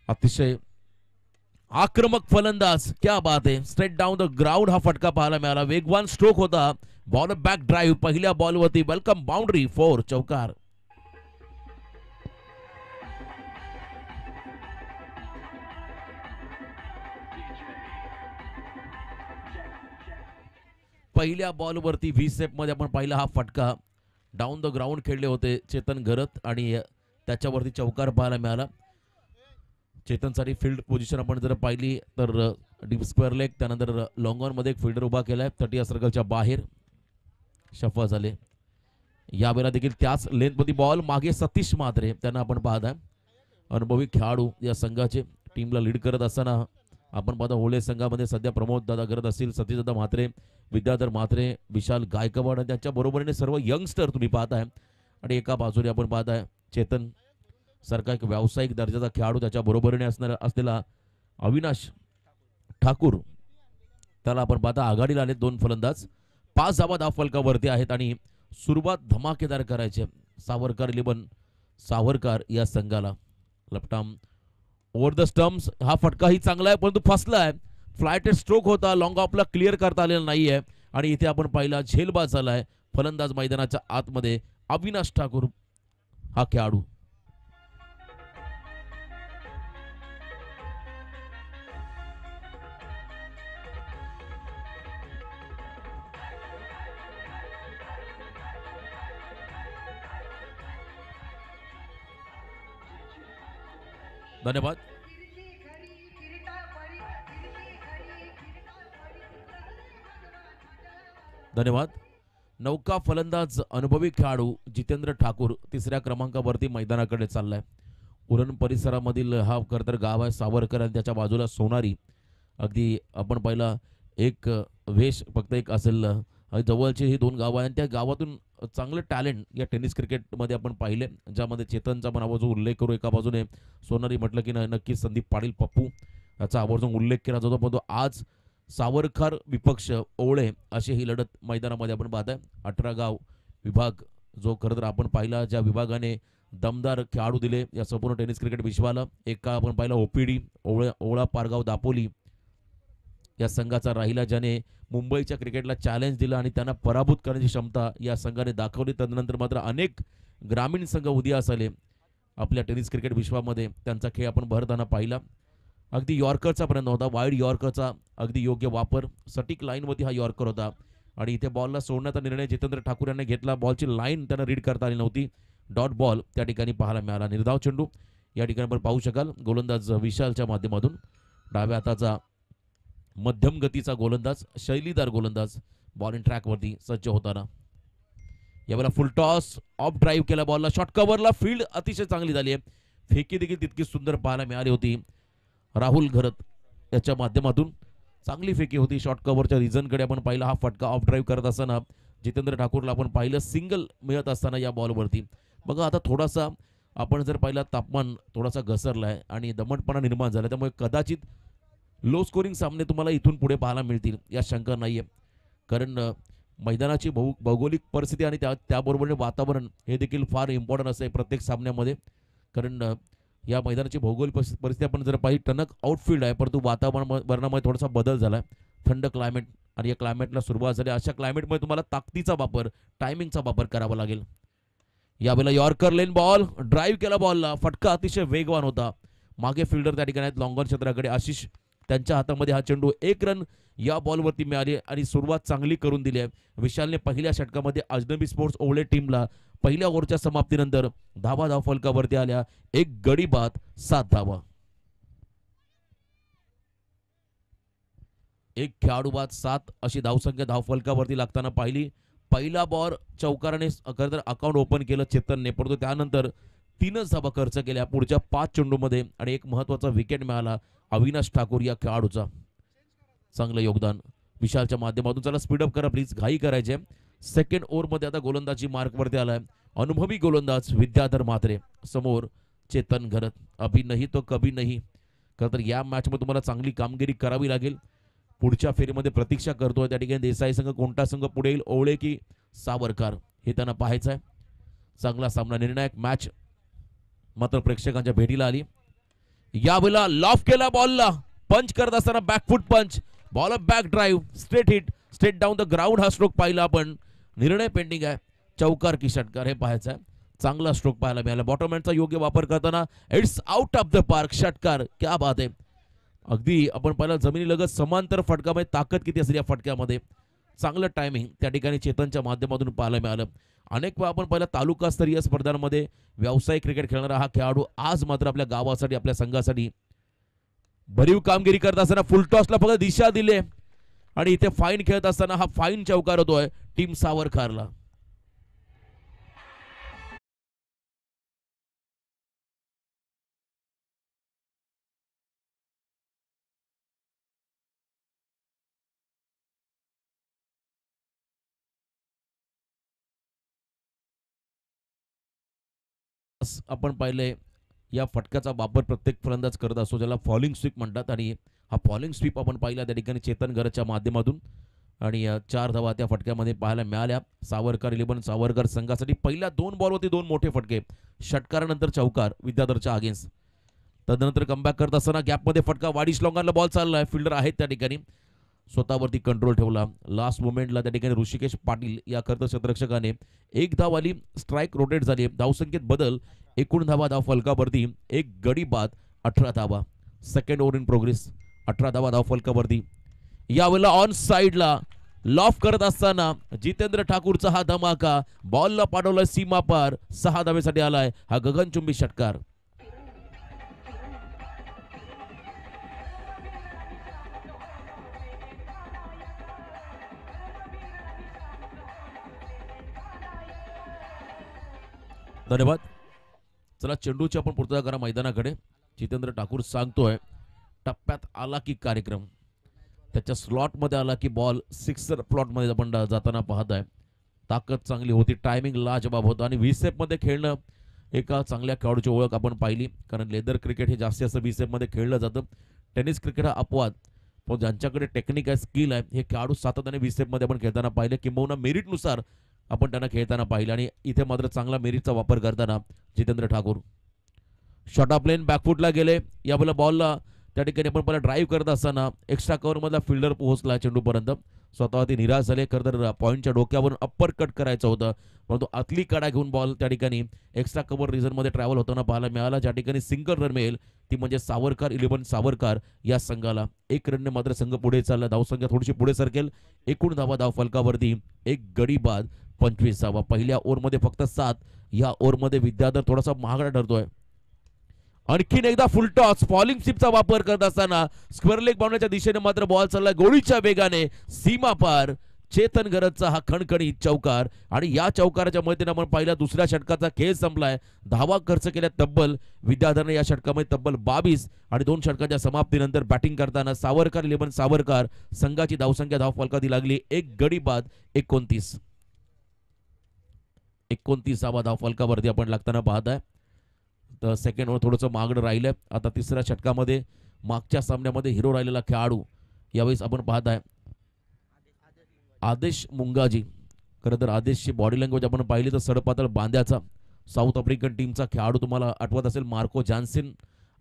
अतिशय आक्रमक फलंदाज, क्या बात आहे. स्ट्रेट डाऊन द ग्राउंड हा फटका पाहायला मिळाला. वेगवान स्ट्रोक होता. बॉल बॅक ड्राईव्ह पहिल्या बॉलवरती वेलकम बाउंड्री फोर चौकार. पहिल्या बॉलवरती 20 स्टेप मध्ये आपण पाहिला हा फटका. डाऊन द ग्राउंड खेळले होते चेतन घरत आणि त्याच्यावरती चौकार पाहायला मिळाला. चेतनसाठी फील्ड पोझिशन आपण जर पाहिली तर डीप स्क्वेअर लेग, त्यानंतर लॉंग ऑन मध्ये एक फिल्डर उभा केलाय 30 सर्कलच्या बाहेर. शफा झाले. यावेळेला देखील त्याच लेंथमध्ये बॉल मागे सतीश म्हात्रे त्यांना आपण पाहताय. अनुभवी खेळाडू या संघाचे टीमला लीड करत असताना आपण पाहता होळे संघामध्ये सध्या प्रमोद दादा करत असतील, सतीश दादा म्हात्रे, विद्याधर म्हात्रे, विशाल गायकवाड आणि त्यांच्या बरोबरीने सर्व यंगस्टर तुम्ही पाहताय. आणि एका बाजूने आपण पाहताय चेतन सारखा एक व्यावसायिक दर्जाचा खेळाडू, त्याच्या बरोबरीने असलेला अविनाश ठाकूर, त्याला आपण पाहता आघाडीला आले दोन फलंदाज. 5 धावा धावफलकावरती आहेत आणि सुरुवात धमाकेदार करायचे सावरकर 11 सावरकर या संघाला. लपटाम ओव्हर द स्टम्प्स, हा फटकाही चांगला आहे परंतु फसलाय. फ्लायटेड स्ट्रोक होता, लॉंग ऑफला क्लिअर करता आलेला नाहीये आणि इथे आपण पाहिला झेलबाज झालाय फलंदाज मैदानाच्या आतमध्ये अविनाश ठाकूर हा खेळाडू. धन्यवाद. धन्यवाद. नौका फलंदाज अनुभवी खेळाडू जितेंद्र ठाकूर तिसऱ्या क्रमांकावरती मैदानाकडे चाललाय. उरण परिसरामधील हा खरतर गाव आहे सावरकर आणि त्याच्या बाजूला सोनारी. अगदी आपण पाहिला एक वेश फक्त एक असेल, जवळची ही दोन गावं आहेत आणि त्या गावातून चांगलं टॅलेंट या टेनिस क्रिकेटमध्ये आपण पाहिले, ज्यामध्ये चेतनचा पण आवाज उल्लेख करू. एका बाजूने सोनारी म्हटलं की नक्की संदीप पाटील पप्पू याचा आवर्जून उल्लेख केला जातो. पण आज सावरकर विपक्ष ओवळे अशी ही लढत मैदानामध्ये आपण पाहताय. 18 गाव विभाग जो खरं तर आपण पाहिला, ज्या विभागाने दमदार खेळाडू दिले या संपूर्ण टेनिस क्रिकेट विश्वाला. एका आपण पाहिला ओपीडी ओवळा पारगाव दापोली या संघाचा राहिला, ज्याने मुंबईच्या क्रिकेटला चॅलेंज दिलं आणि त्यांना पराभूत करण्याची क्षमता या संघाने दाखवली. तदनंतर मात्र अनेक ग्रामीण संघ उदयास आले आपल्या टेनिस क्रिकेट विश्वामध्ये. त्यांचा खेळ आपण भरताना पाहिला. अगदी यॉर्करचा प्रयत्न होता, वाईड यॉर्करचा अगदी योग्य वापर. सटीक लाईनवरती हा यॉर्कर होता आणि इथे बॉलला सोडण्याचा निर्णय जितेंद्र ठाकूर यांनी घेतला. बॉलची लाईन त्यांना रीड करता आली नव्हती. डॉट बॉल त्या ठिकाणी पाहायला मिळाला. निर्धाव चेंडू या ठिकाणी आपण पाहू शकाल. गोलंदाज विशालच्या माध्यमातून डाव्या हाताचा मध्यम गतीचा गोलंदाज, शैलीदार गोलंदाज बॉलिंग ट्रॅकवरती सज्ज होताना. यावेळेला फुल टॉस ऑफ ड्राईव्ह केला बॉलला, शॉर्ट कव्हरला. फील्ड अतिशय चांगली झाली आहे. फेकी देखील तितकी सुंदर पाहायला मिळाली होती. राहुल घरत याच्या माध्यमातून चांगली फेकी होती. शॉर्ट कव्हरच्या रिझनकडे आपण पाहिला. हा फटका ऑफ ड्राईव्ह करत असताना जितेंद्र ठाकूरला आपण पाहिलं सिंगल मिळत असताना या बॉलवरती. बघा आता थोडासा आपण जर पाहिला तापमान थोडासा घसरला आहे आणि दमटपणा निर्माण झाला, त्यामुळे कदाचित लो स्कोरिंग सामने तुम्हाला इथून पुढे पाहायला मिळतील या शंका नाही आहे. कारण मैदानाची भौगोलिक परिस्थिती आणि त्याबरोबर वातावरण हे देखील फार इम्पॉर्टंट असते प्रत्येक सामन्यामध्ये. कारण या मैदानाची भौगोलिक परिस्थिती आपण जर पाहिली, टणक आउटफील्ड आहे परंतु वातावरणामध्ये थोडासा बदल झाला आहे. थंड क्लायमेट आणि या क्लायमेटला सुरुवात झाली. अशा क्लायमेटमध्ये तुम्हाला ताकदीचा वापर, टायमिंगचा वापर करावा लागेल. यावेळेला यॉर्कर लेन बॉल ड्राईव्ह केला, बॉलला फटका अतिशय वेगवान होता. मागे फिल्डर त्या ठिकाणी आहेत लॉंगॉन क्षेत्राकडे आशिष, त्यांच्या हातामध्ये हा चेंडू. 1 रन या बॉलवरती मिळाली आणि सुरुवात चांगली करून दिली आहे. विशालने पहिल्या षटकामध्ये अजनबी स्पोर्ट्स ओवळे टीमला पहिल्या ओव्हरच्या समाप्तीनंतर धावफलकावरती आल्या. 1 गडी बाद 7 धावा. 1 खेळाडू बाद 7 अशी धावसंख्या धावफलकावरती लागताना पाहिली. पहिला बॉल चौकाराने खरं तर अकाउंट ओपन केलं चेतनने, परंतु त्यानंतर 3च धावा खर्च केल्या पुढच्या 5 चेंडूमध्ये आणि एक महत्त्वाचा विकेट मिळाला अविनाश ठाकूर या खेळाडूचा. चांगलं योगदान विशालच्या माध्यमातून. चला स्पीडअप करा प्लीज, घाई करायचे. सेकंड ओव्हरमध्ये आता गोलंदाजी मार्कवरती आलाय अनुभवी गोलंदाज विद्याधर म्हात्रे, समोर चेतन घरत. अभी नहीं तो कभी नहीं. खरं तर या मॅचमध्ये तुम्हाला चांगली कामगिरी करावी लागेल. पुढच्या फेरीमध्ये प्रतीक्षा करतोय त्या ठिकाणी देसाई संघ. कोणता संघ पुढे येईल, ओवळे की सावरकर, हे त्यांना पाहायचं आहे. चांगला सामना, निर्णायक मॅच मात्र प्रेक्षकांच्या भेटीला आली. यावेळेला लॉफ केला बॉलला, पंच करत असताना बॅकफुट पंच, ball back drive, straight hit, straight down the ground हा स्ट्रोक पाहिला आपण. निर्णय पेंडिंग आहे, चौकार की षटकार हे पाहायचं आहे. चांगला स्ट्रोक पाहायला मिळाला. बॉटम हँडचा योग्य वापर करताना it's out of the park, षटकार. क्या बात आहे. अगदी आपण पाहिलं जमिनीलगत समांतर फटकामध्ये ताकद किती असेल या फटक्यामध्ये. चांगलं टायमिंग त्या ठिकाणी चेतनच्या माध्यमातून पाहायला मिळालं. अनेक वेळा आपण पाहिलं तालुकास्तरीय स्पर्धांमध्ये व्यावसायिक क्रिकेट खेळणारा हा खेळाडू आज मात्र आपल्या गावासाठी, आपल्या संघासाठी भरीव कामगिरी करत असताना फुलटॉसला फक्त दिशा दिले आणि इथे फाईन खेळत असताना हा फाईन चौकार होतोय टीम सावरकरला. आपण पाहिले या फटक्याचा वापर प्रत्येक फलंदाज करत असतो, ज्याला फॉलिंग स्वीप म्हणतात. आणि हा फॉलिंग स्वीप आपण पाहिला त्या ठिकाणी चेतन घरच्या माध्यमातून. आणि 4 धावा त्या फटक्यामध्ये पाहायला मिळाल्या सावरकर 11 सावरकर संघासाठी. पहिल्या 2 बॉलवरती 2 मोठे फटके, षटकारानंतर चौकार विद्याधरच्या अगेन्स्ट. तदनंतर कमबॅक करत असताना गॅपमध्ये फटका, वाडी श्लॉंगांना बॉल चाललाय, फिल्डर आहेत त्या ठिकाणी, स्वतःवरती कंट्रोल ठेवला. लास्ट मोमेंटला त्या ठिकाणी ऋषिकेश पाटील या कर्तक्षेत्ररक्षकाने 1 धाव आली, स्ट्राईक रोटेट झाली, धावसंख्येत बदल, 19 धावा धाव फलकावरती, 1 गडी बाद, 18 धावा. सेकंड ओव्हर इन प्रोग्रेस, 18 धावा धाव फलकावरती. यावेळेला ऑन साइडला लॉफ करत असताना जितेंद्र ठाकूरचा हा धमाका, बॉलला पाठवलाय सीमा पार, 6 धावेसाठी आलाय हा गगनचुंबी षटकार. धन्यवाद. चला चेंडूची आपण पूर्तता करा मैदानाकडे. जितेंद्र ठाकूर सांगतोय टप्प्यात आला की कार्यक्रम, त्याच्या स्लॉटमध्ये आला की बॉल सिक्सर प्लॉटमध्ये आपण जाताना पाहताय. ताकद चांगली होती, टायमिंग लाजबाब होता आणि व्हीसेपमध्ये खेळणं एका चांगल्या खेळाडूची ओळख आपण पाहिली. कारण लेदर क्रिकेट हे जास्तीत जास्त व्हीसेपमध्ये खेळलं जातं. टेनिस क्रिकेट हा अपवाद, पण ज्यांच्याकडे टेक्निक आहे, स्किल आहे, हे खेळाडू सातत्याने व्हीसेपमध्ये आपण खेळताना पाहिले, किंबहुना मेरिटनुसार आपण त्यांना खेळताना पाहिलं. आणि इथे मात्र चांगला मेरिटचा वापर करताना जितेंद्र ठाकूर. शॉट ऑफ लेन बॅकफुटला गेले. यावेळेला बॉलला त्या ठिकाणी आपण पहिला ड्राईव्ह करत असताना एक्स्ट्रा कव्हरमधला फिल्डर पोहोचला चेंडूपर्यंत, स्वतःवरती निराश झाले. खरं तर पॉईंटच्या डोक्यावरून अप्पर कट करायचं होतं, परंतु आतली कडा घेऊन बॉल त्या ठिकाणी एक्स्ट्रा कव्हर रिझनमध्ये ट्रॅव्हल होताना पाहायला मिळाला. ज्या ठिकाणी सिंगल रन मिळेल ती म्हणजे सावरकर 11 सावरकर या संघाला. 1 रनने मात्र संघ पुढे चालला, धावसंख्या थोडीशी पुढे सरकेल. 19 धावा धाव फलकावरती, 1 गडी बाद, 25 धावा. पहिल्या ओव्हरमध्ये फक्त 7, या ओव्हरमध्ये विद्याधर थोडासा महागडा ठरतोय. आणखीन एकदा फुल टॉस, फॉलिंग स्लिपचा वापर करत असताना स्क्वेअर लेग बाउंड्रीच्या दिशेने मात्र बॉल चालला गोळीच्या वेगाने, सीमा पार. चेतन गरजचा हा खणखणीत चौकार. आणि या चौकाराच्या मदतीने आपण पहिल्या दुसऱ्या षटकाचा खेळ संपलाय. धावा खर्च केल्या तब्बल विद्याधरने या षटकामध्ये तब्बल 22. आणि 2 षटकांच्या समाप्तीनंतर बॅटिंग करताना सावरकर 11 सावरकर संघाची धावसंख्या धाव फलकाती लागली 1 गडी बाद 29. 29 धाव फलकावरती आपण लागताना पाहताय. तर सेकंड ओव्हर थोडंसं मागणं राहिलं. आता तिसऱ्या षटकामध्ये मागच्या सामन्यामध्ये हिरो राहिलेला खेळाडू यावेळेस आपण पाहताय आदेश मुंगाजी. खरं तर आदेशची बॉडी लँग्वेज आपण पाहिली तर सडपातळ बांध्याचा साऊथ आफ्रिकन टीमचा खेळाडू तुम्हाला आठवत असेल, मार्को जॉन्सन.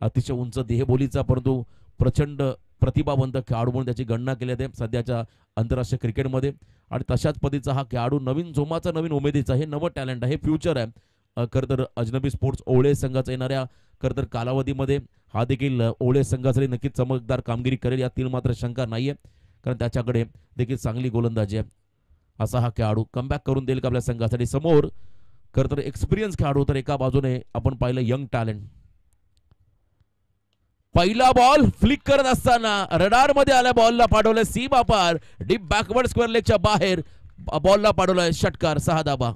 अतिशय उंच देहबोलीचा परंतु प्रचंड प्रतिभावंत खेळाडू म्हणून त्याची गणना केली जाते सध्याच्या आंतरराष्ट्रीय क्रिकेटमध्ये. आणि तशाच पद्धतीचा हा खेळाडू नवीन जोमाचा, नवीन उमेदीचा, हे नवं टॅलेंट आहे, हे फ्युचर आहे. खरं तर अजनबी स्पोर्ट्स ओवळे संघाचा येणाऱ्या खरं तर कालावधीमध्ये हा देखील ओवळे संघासाठी नक्कीच चमकदार कामगिरी करेल, यातील मात्र शंका नाही आहे. कारण त्याच्याकडे देखील चांगली गोलंदाजी आहे. असा हा खेळाडू कमबॅक करून देईल का आपल्या संघासाठी. समोर खरं तर एक्सपिरियन्स खेळाडू, तर एका बाजूने आपण पाहिलं यंग टॅलेंट. पहिला बॉल फ्लिक करत असताना रडार मध्ये आल्या बॉलला पाठवलं सीमा पार, डीप बॅकवर्ड स्क्वेअर लेगच्या बाहेर बॉलला पाठवलाय षटकार, 6 धावा.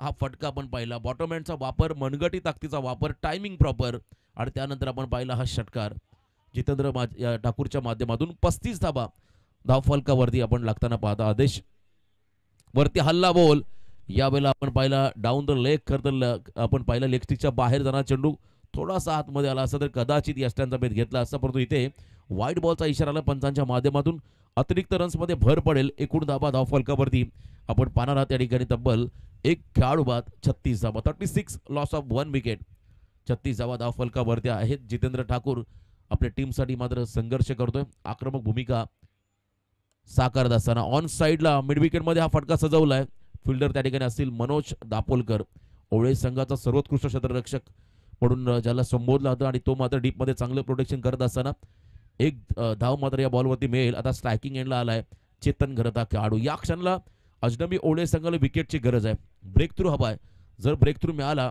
हा फटका आपण पाहिला, बॉटम हँडचा वापर, मनगटी ताकदीचा वापर, टायमिंग प्रॉपर. आणि त्यानंतर आपण पाहिला हा षटकार जितेंद्र ठाकूरच्या माध्यमातून 35 धावा धाव फलकावरती आपण लागताना पाहता. आदेश वरती हल्ला बॉल, यावेळेला आपण पाहिला डाऊन द लेग. खरं तर आपण पाहिला लेग स्टिकच्या बाहेर जाणार चेंडू थोडासा आतमध्ये आला असता तर कदाचित यष्ट्यांचा भेद घेतला असता, परंतु इथे वाईट बॉलचा इशारा आला पंचांच्या माध्यमातून. अतिरिक्त रन्समध्ये भर पडेल. एकूण धाबा धावफलकावरती आपण पाहणार आहात या ठिकाणी तब्बल एक खेळाडू बाद 36 धाबा, 36 लॉस ऑफ 1 विकेट. 36 धाबा धावफलकावरती आहेत. जितेंद्र ठाकूर आपल्या टीमसाठी मात्र संघर्ष करतोय, आक्रमक भूमिका साकारत असताना. ऑन साईडला मिड विकेटमध्ये हा फटका सजवलाय. फिल्डर त्या ठिकाणी असतील मनोज दापोलकर, ओवळे संघाचा सर्वोत्कृष्ट क्षेत्ररक्षक म्हणून ज्याला संबोधलं होतं, आणि तो मात्र डीपमध्ये चांगलं प्रोटेक्शन करत असताना एक धाव मात्र या बॉलवरती मिळेल. आता स्ट्रायकिंग एंडला आलाय चेतन घरता खेळाडू. या क्षणाला अजनबी ओवळे संघाला विकेटची गरज आहे, ब्रेक थ्रू हवा आहे. जर ब्रेक थ्रू मिळाला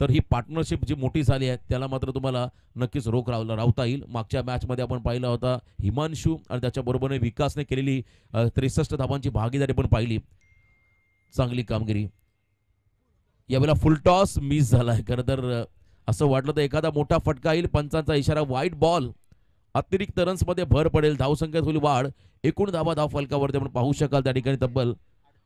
तर ही पार्टनरशिप जी मोठी झाली आहे त्याला मात्र तुम्हाला नक्कीच रोख रावता येईल. मागच्या मॅचमध्ये आपण पाहिला होता हिमांशू आणि त्याच्याबरोबरने विकासने केलेली 63 धावांची भागीदारी पण पाहिली. चांगली कामगिरी. यावेळेला फुल टॉस मिस झाला आहे. खरं तर असं वाटलं तर एखादा मोठा फटका येईल. पंचांचा इशारा वाईट बॉल. अतिरिक्त रन्समध्ये भर पडेल. धावसंख्येत होईल वाढ. एकूण धावा धावफलकावरती आपण पाहू शकाल त्या ठिकाणी तब्बल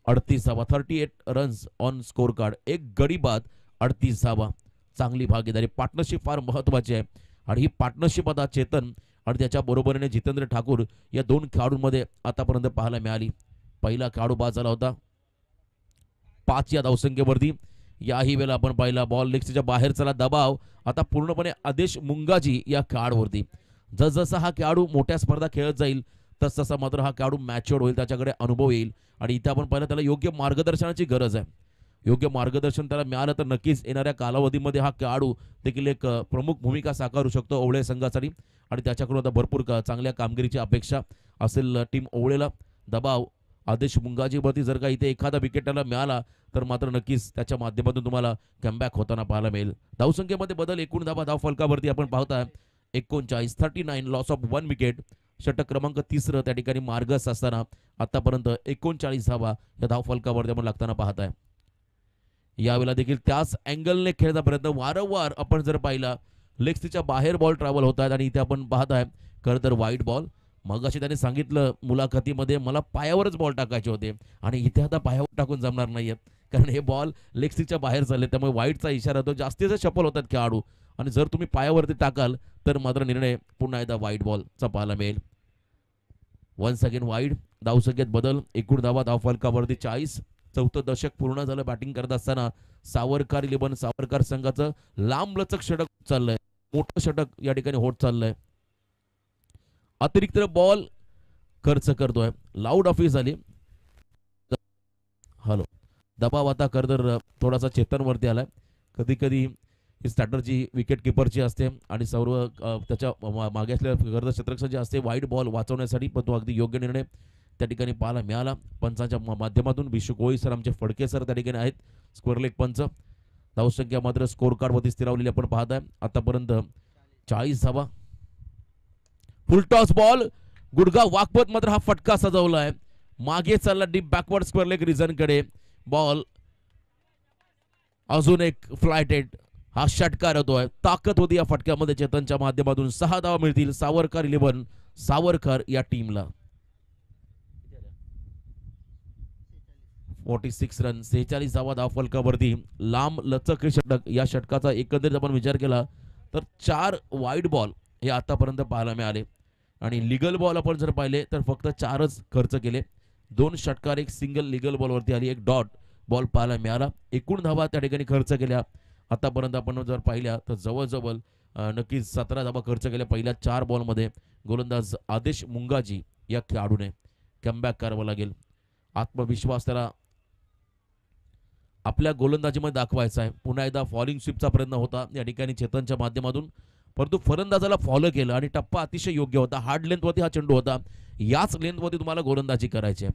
38 धावा, 38 रन्स ऑन स्कोर कार्ड. एक गडी बाद, 38 धावा. चांगली भागीदारी. पार्टनरशिप फार महत्वाची आहे आणि ही पार्टनरशिप आता चेतन आणि त्याच्या बरोबरीने जितेंद्र ठाकूर या दोन खेळाडूंमध्ये आतापर्यंत पाहायला मिळाली. पहिला खेळाडू बाद झाला होता 5 या धावसंख्येवरती. याही वेळेला आपण पाहिला बॉल लेगच्या बाहेर चला दबाव आता पूर्णपणे आदेश मुंगाजी या खेळाडूवरती. जसजसा हा खेळाडू मोठ्या स्पर्धा खेळत जाईल तसतसा मात्र हा खेळाडू मॅच्युअर्ड होईल, त्याच्याकडे अनुभव येईल आणि इथे आपण पाहिलं त्याला योग्य मार्गदर्शनाची गरज आहे. योग्य मार्गदर्शन त्याला मिळालं तर नक्कीच येणाऱ्या कालावधीमध्ये हा खेळाडू देखील एक प्रमुख भूमिका साकारू शकतो ओवळे संघासाठी आणि त्याच्याकडून आता भरपूर चांगल्या कामगिरीची अपेक्षा असेल टीम ओवळेला. दबाव आदेश मुंगाजीवरती जर का इथे एखादा विकेटला मिळाला तर मात्र नक्कीच त्याच्या माध्यमातून तुम्हाला कमबॅक होताना पाहायला मिळेल. धावसंख्येमध्ये बदल. एकूण धावा धावफलकावरती आपण पाहताय 39, 39 लॉस ऑफ 1 विकेट. षटक क्रमांक 3 त्या ठिकाणी मार्गस असताना आतापर्यंत 39 धावा या धावफलकावरती आपण लागताना पाहताय. यावेळेला देखील त्याच अँगलने खेळण्याचा प्रयत्न. वारंवार आपण जर पाहिला लेगच्या बाहेर बॉल ट्रॅव्हल होत आहेत आणि इथे आपण पाहताय खरं तर वाईट बॉल. मग अशी त्याने सांगितलं मुलाखतीमध्ये मला पायावरच बॉल टाकायचे होते आणि इथे आता पायावर टाकून जमणार नाहीये कारण हे बॉल लेगच्या बाहेर चालले, त्यामुळे वाईटचा इशारा तो जास्तीचे चपल होतात खेळाडू आणि जर तुम्ही पायावरती टाकाल तर मात्र निर्णय पुन्हा एकदा वाईट बॉलचा पाहायला मिळेल. 1 सेकंड वाईड. धावसंख्येत बदल. एकूण धावा धावफलकावरती 40. 4थं दशक पूर्ण झालं बॅटिंग करत असताना. सावरकर 11 सावरकर संघाचं लांबलचक षटक चाललंय, मोठं षटक या ठिकाणी होत चाललंय. अतिरिक्त बॉल खर्च करतोय. लाऊड ऑफिस झाली. हॅलो. दबाव आता करदर थोडासा चेतनवरती आलाय. कधी कधी ही स्ट्रॅटर्जी विकेट किपरची असते आणि सर्व त्याच्या मागे असलेल्या गर्द क्षेत्ररक्षक जे असते वाईट बॉल वाचवण्यासाठी, पण तो अगदी योग्य निर्णय त्या ठिकाणी पाहायला मिळाला पंचांच्या माध्यमातून. विशू कोळी सर आमचे फडके सर त्या ठिकाणी आहेत स्क्वेअर लेग पंच. धावसंख्या मात्र स्कोर कार्डवरती स्थिरावलेली आपण पाहत आहे. आतापर्यंत 40 धावा. फुल टॉस बॉल. गुडगा वाकपत मात्र हा फटका सजवला आहे. मागे चालला डीप बॅकवर्ड स्क्वेअर लेग रिझनकडे. बॉल अजून एक फ्लायटेड हा षटकार होतोय. ताकद होती या फटक्यामध्ये चेतनच्या माध्यमातून. 6 धावा मिळतील सावरकर 11 सावरकर या टीमला. 46 रन 46 धावा धावफलकावरती. लांब लचक षटक. या षटकाचा एकंदरीत आपण विचार केला तर 4 वाईड बॉल हे आतापर्यंत पाहायला मिळाले आणि लिगल बॉल आपण जर पाहिले तर फक्त 4च खर्च केले. 2 षटकार, एक सिंगल लिगल बॉलवरती आली, एक डॉट बॉल पाहायला मिळाला. एकूण धावा त्या ठिकाणी खर्च केल्या आतापर्यंत आपण जर पाहिल्या तर जवळजवळ नक्कीच 17 धावा खर्च केल्या पहिल्या 4 बॉलमध्ये. गोलंदाज आदेश मुंगाजी या खेळाडूने कमबॅक करावं लागेल. आत्मविश्वास त्याला आपल्या गोलंदाजीमध्ये दाखवायचा आहे. पुन्हा एकदा फॉलिंग स्वीपचा प्रयत्न होता या ठिकाणी चेतनच्या माध्यमातून, परंतु फलंदाजाला फॉलो केलं आणि टप्पा अतिशय योग्य होता. हार्ड लेंथवरती हा चेंडू होता. याच लेंथवरती तुम्हाला गोलंदाजी करायची आहे.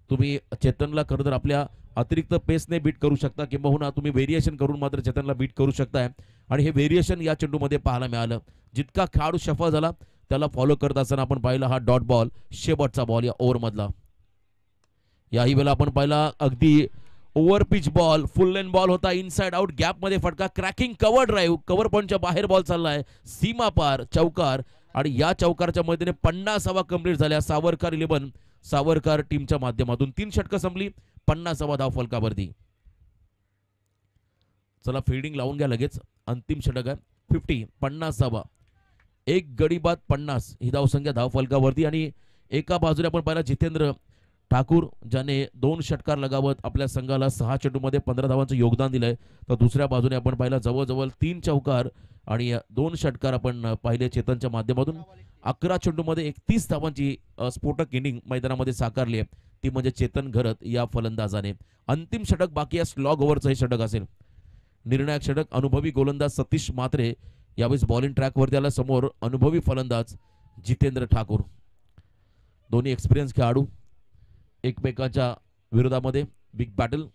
तुम्ही चेतनला खरं तर आपल्या अतिरिक्त पेसने बीट करू शकता किंवा तुम्ही व्हेरिएशन करून मात्र चेतनला बीट करू शकताय आणि हे व्हेरिएशन या चेंडूमध्ये पाहायला मिळालं. जितका खेळाडू सफल झाला त्याला फॉलो करत असताना आपण पाहिला हा डॉट बॉल शेवटचा बॉल या ओव्हरमधला. याही वेळेला आपण पाहिला अगदी ओव्हर पिच बॉल, फुल लेन बॉल होता. इनसाइड आउट गॅप मध्ये फटका. क्रॅकिंग कव्हर ड्राईव्ह, कव्हर पॉईंटच्या बाहेर बॉल चाललाय. सीमा पार चौकार आणि या चौकारच्या मदतीने 50 धावा कंप्लीट झाल्या सावरकर 11 सावरकर टीमच्या माध्यमातून. 3 षटकं संपली 50 धावा धावफलकावरती. चला फिल्डिंग लावून घ्या लगेच. अंतिम षटक आहे. 50 धावा, एक गडी बाद 50 ही धावसंख्या धावफलकावरती. आणि एका बाजूने आपण पाहिला जितेंद्र ठाकूर ज्याने 2 षटकार लगावत आपल्या संघाला 6 चेंडूमध्ये 15 धावांचं योगदान दिलंय. तर दुसऱ्या बाजूने आपण पाहिला जवळजवळ 3 चौकार आणि 2 षटकार आपण पाहिले चेतनच्या माध्यमातून. 11 चेंडूमध्ये 31 धावांची स्फोटक इनिंग मैदानामध्ये साकारली आहे, ती म्हणजे चेतन घरत या फलंदाजाने. अंतिम षटक बाकी आहे, स्लॉग ओव्हरचं हे षटक असेल. निर्णायक षटक. अनुभवी गोलंदाज सतीश म्हात्रे यावेळेस बॉलिंग ट्रॅकवरती आला, समोर अनुभवी फलंदाज जितेंद्र ठाकूर. दोन्ही एक्सपिरियन्स खेळाडू एकमेकांच्या विरोधामध्ये. Big battle.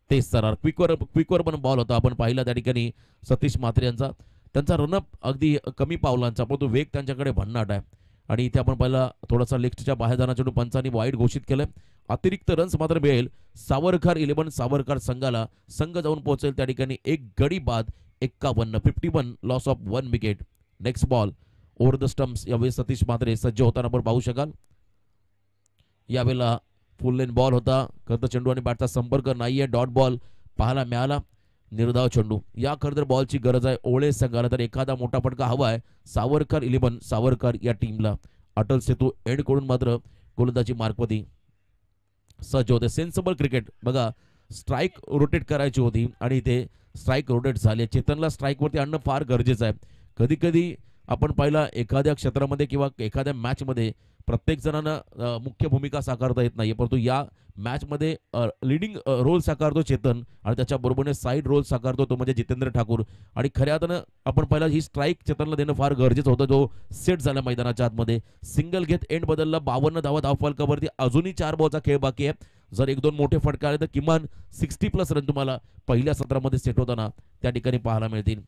तेच सरार क्विकवर पण बॉल होता, आपण पाहिला त्या ठिकाणी सतीश म्हात्रे यांचा. त्यांचा रनअप अगदी कमी पावलांचा, पण तो वेग त्यांच्याकडे भन्नाट आहे. आणि इथे आपण पाहिला थोडासा लेफ्टच्या बाहेर जाण्याच्या चेंडू पंचांनी वाईट घोषित केलंय. अतिरिक्त रन्स मात्र मिळेल सावरकर 11 सावरकर संघाला. संघ जाऊन पोहोचेल त्या ठिकाणी एक गडी बाद 51 loss of 1 wicket. Next ball over the stumps. यावेळी सतीश म्हात्रे सज्ज होताना आपण पाहू शकाल. यावेळेला फुल लेन बॉल होता, खरतर चेंडू आणि बॅटचा संपर्क नाहीये. डॉट बॉल पाहायला मिळाला. निर्धाव चेंडू. या खरतर बॉलची गरज आहे ओळे संघाला, तर एखादा मोठा फटका हवा आहे सावरकर 11 सावरकर या टीमला. अटल सेतू एंड कडून मात्र गोलंदाजी मार्कवती सज्ज होते. सेन्सिबल क्रिकेट बघा, स्ट्राईक रोटेट करायची होती आणि इथे स्ट्राईक रोटेट झाले. चेतनला स्ट्राईकवरती आणणं फार गरजेचं आहे. कधी कधी आपण पाहिला एखाद्या क्षेत्रामध्ये किंवा एखाद्या मॅचमध्ये प्रत्येक जणांना मुख्य भूमिका साकारता येत नाही, परंतु या मॅचमध्ये लिडिंग रोल साकारतो चेतन आणि त्याच्याबरोबरने साईड रोल साकारतो तो म्हणजे जितेंद्र ठाकूर. आणि खऱ्या अर्थानं आपण पाहिला ही स्ट्राईक चेतनला देणं फार गरजेचं होतं, जो सेट झाला मैदानाच्या आतमध्ये. सिंगल घेत एंड बदलला. 52 धावा धावफलकावरती. अजूनही 4 बॉलचा खेळ बाकी आहे. जर 1-2 मोठे फटके आले तर किमान 60+ रन तुम्हाला पहिल्या सत्रामध्ये सेट होताना त्या ठिकाणी पाहायला मिळतील.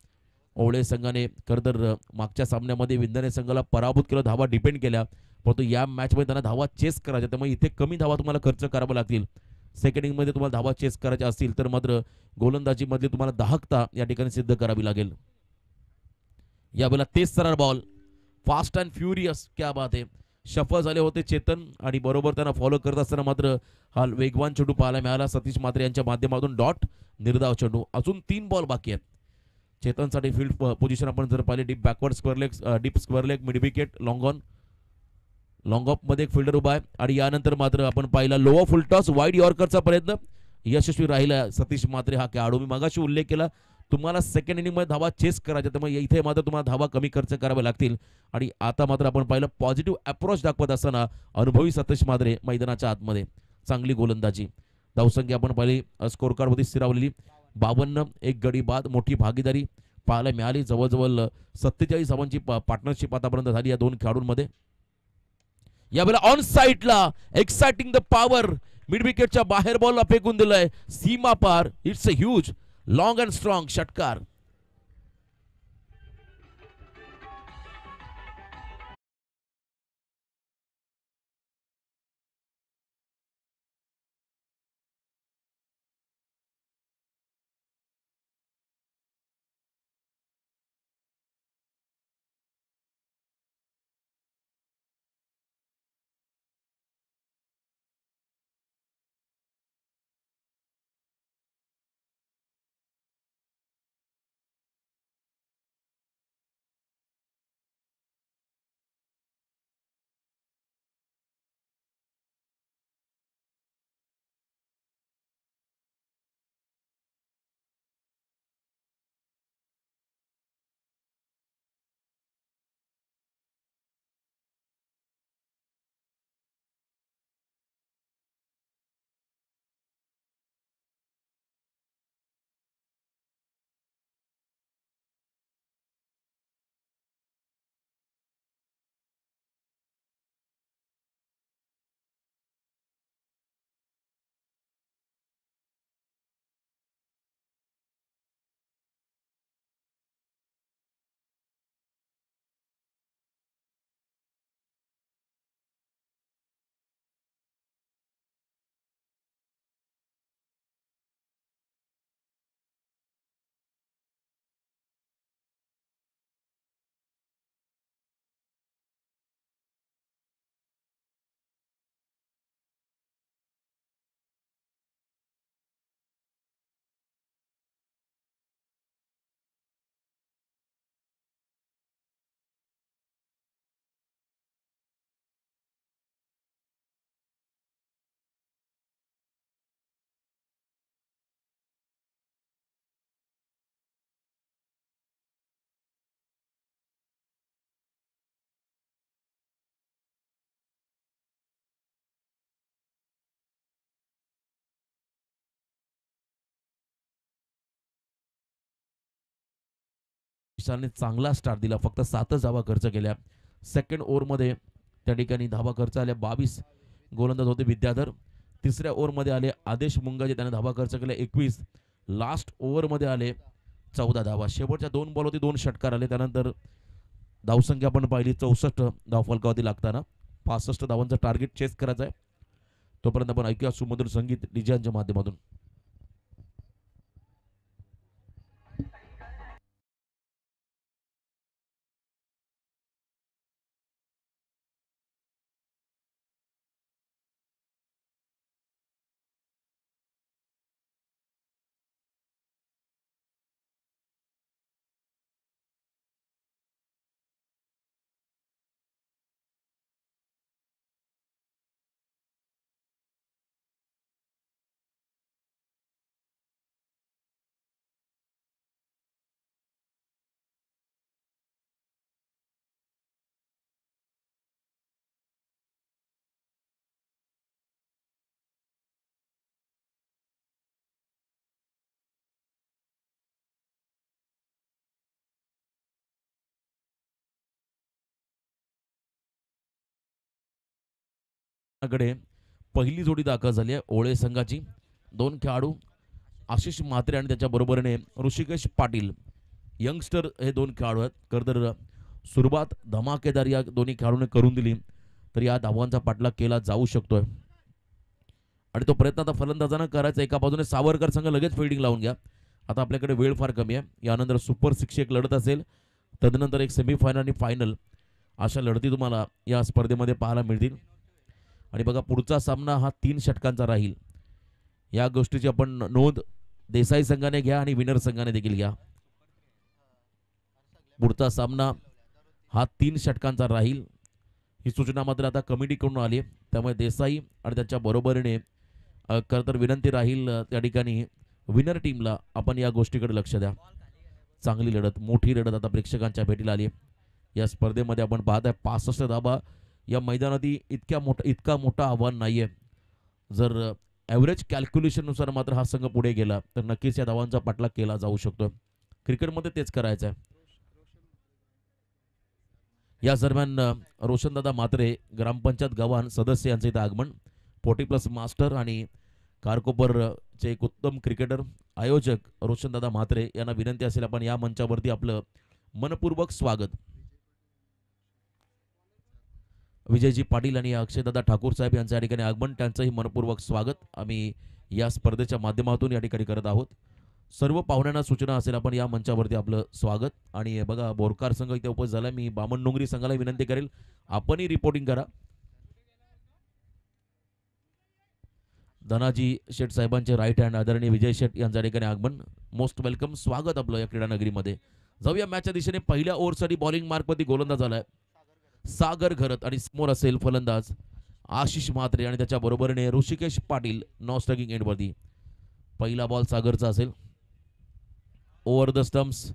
ओवळे संघाने खरंतर मागच्या सामन्यामध्ये विंधने संघाला पराभूत केलं, धावा डिपेंड केल्या, परंतु या मॅचमध्ये त्यांना धावा चेस करायच्या, त्यामुळे इथे कमी धावा तुम्हाला खर्च करावा लागतील. सेकंड इनिंगमध्ये तुम्हाला धावा चेस करायच्या असतील तर मात्र गोलंदाजीमध्ये तुम्हाला दाहकता या ठिकाणी सिद्ध करावी लागेल. यावेळेला तेच सरळ बॉल फास्ट अँड फ्युरियस. क्या बात आहे. शफल झाले होते चेतन आणि बरोबर त्यांना फॉलो करत असताना मात्र हा वेगवान चेंडू पाहायला मिळाला सतीश म्हात्रे यांच्या माध्यमातून. डॉट निर्धाव चेंडू. अजून 3 बॉल बाकी आहेत चेतनसाठी. फील्ड पोझिशन आपण जर पाहिले deep backward square leg, deep square leg, mid wicket, long on. Long of मध्ये एक फिल्डर उभा आहे आणि यानंतर मात्र आपण पाहिला लोअर फुल टॉस वाईड यॉर्करचा प्रयत्न यशस्वी राहिला सतीश म्हात्रे हा खेळाडू. मी मगाशी उल्लेख केला तुम्हाला सेकंड इनिंग मध्ये धावा चेस करायच्या, त्यामुळे इथे मात्र तुम्हाला धावा कमी खर्च करावे लागतील. आणि आता मात्र आपण पाहिलं पॉझिटिव्ह अप्रोच दाखवत असताना अनुभवी सतीश म्हात्रे मैदानाच्या आतमध्ये. चांगली गोलंदाजी. धावसंख्या आपण पाहिली स्कोर कार्डमध्ये स्थिरावलेली 52, एक गडी बाद. मोठी भागीदारी पाहायला मिळाली. जवळजवळ 47 धावांची पार्टनरशिप आतापर्यंत झाली या दोन खेळाडूंमध्ये. यावेळेला ऑन साईडला एक्साइटिंग द पॉवर मिड विकेटच्या बाहेर बॉलला फेकून दिलाय सीमा पार. It's a huge long and strong षटकार. विशालने चांगला स्टार्ट दिला, फक्त 7च धावा खर्च केल्या. सेकंड ओव्हरमध्ये त्या ठिकाणी धावा खर्च आल्या 22. गोलंदाज होते विद्याधर. तिसऱ्या ओव्हरमध्ये आले आदेश मुंगाजे, त्याने धावा खर्च केल्या 21. लास्ट ओव्हरमध्ये आले 14 धावा. शेवटच्या 2 बॉल होती, 2 षटकार आले. त्यानंतर धावसंख्या आपण पाहिली 64 धावफलकावरती लागताना 65 धावांचं टार्गेट चेस करायचं आहे. तोपर्यंत आपण ऐकूया सुमधुर संगीत डीजेच्या माध्यमातून. कडे पहिली जोडी दाखल झाली आहे ओळे संघाची. 2 खेळाडू आशिष म्हात्रे आणि त्याच्या बरोबरीने ऋषिकेश पाटील यंगस्टर हे 2 खेळाडू आहेत. खरं सुरुवात धमाकेदार या दोन्ही खेळाडूने करून दिली तर या धावांचा पाठलाग केला जाऊ शकतोय आणि तो प्रयत्न आता फलंदाजांना करायचा. एका बाजूने सावरकर संघ लगेच फिल्डिंग लावून घ्या. आता आपल्याकडे वेळ फार कमी आहे. यानंतर सुपर 6 एक लढत असेल, तदनंतर एक सेमीफायनल आणि फायनल अशा लढती तुम्हाला या स्पर्धेमध्ये पाहायला मिळतील. आणि बघा पुढचा सामना हा 3 षटकांचा राहील. या गोष्टीची आपण नोंद देसाई संघाने घ्या आणि विनर संघाने देखील घ्या. पुढचा सामना हा 3 षटकांचा राहील ही सूचना मात्र आता कमिटीकडून आली. त्यामुळे देसाई आणि त्याच्या बरोबरीने खरं तर विनंती राहील त्या ठिकाणी विनर टीमला आपण या गोष्टीकडे लक्ष द्या. चांगली लढत, मोठी लढत आता प्रेक्षकांच्या भेटीला आली. या स्पर्धेमध्ये आपण पाहताय 65 धाबा या मैदानात इतका मोठा आव्हान नाहीये. जर ॲव्हरेज कॅल्क्युलेशननुसार मात्र हा संघ पुढे गेला तर नक्कीच या धावांचा पाठलाग केला जाऊ शकतो. क्रिकेटमध्ये तेच करायचं आहे. या दरम्यान रोशनदादा म्हात्रे ग्रामपंचायत गव्हाण सदस्य यांचे इथं आगमन. 40+ मास्टर आणि कारकोपरचे एक उत्तम क्रिकेटर आयोजक रोशनदादा म्हात्रे यांना विनंती असेल आपण या मंचावरती आपलं मनपूर्वक स्वागत. विजयजी पाटील आणि अक्षयदादा ठाकूर साहेब यांचं या ठिकाणी आगमन, त्यांचंही मनपूर्वक स्वागत आम्ही या स्पर्धेच्या माध्यमातून या ठिकाणी करत आहोत. सर्व पाहुण्यांना सूचना असेल आपण या मंचावरती आपलं स्वागत. आणि बघा बोरकार संघ इथे उपस्थित झाला. मी बामण डोंगरी संघाला विनंती करेल आपणही रिपोर्टिंग करा. धनाजी शेठ साहेबांचे राईट हँड आदरणीय विजय शेठ यांच्या ठिकाणी आगमन. मोस्ट वेलकम, स्वागत आपलं या क्रीडा नगरीमध्ये. जाऊया मॅचच्या दिशेने. पहिल्या ओव्हरसाठी बॉलिंग मार्कवरती गोलंदाज झालाय सागर घरत आणि समोर असेल फलंदाज आशिष म्हात्रे आणि त्याच्या बरोबरीने ऋषिकेश पाटील नॉन स्ट्रायकिंग एंडवरती. पहिला बॉल सागरचा असेल. Over the stumps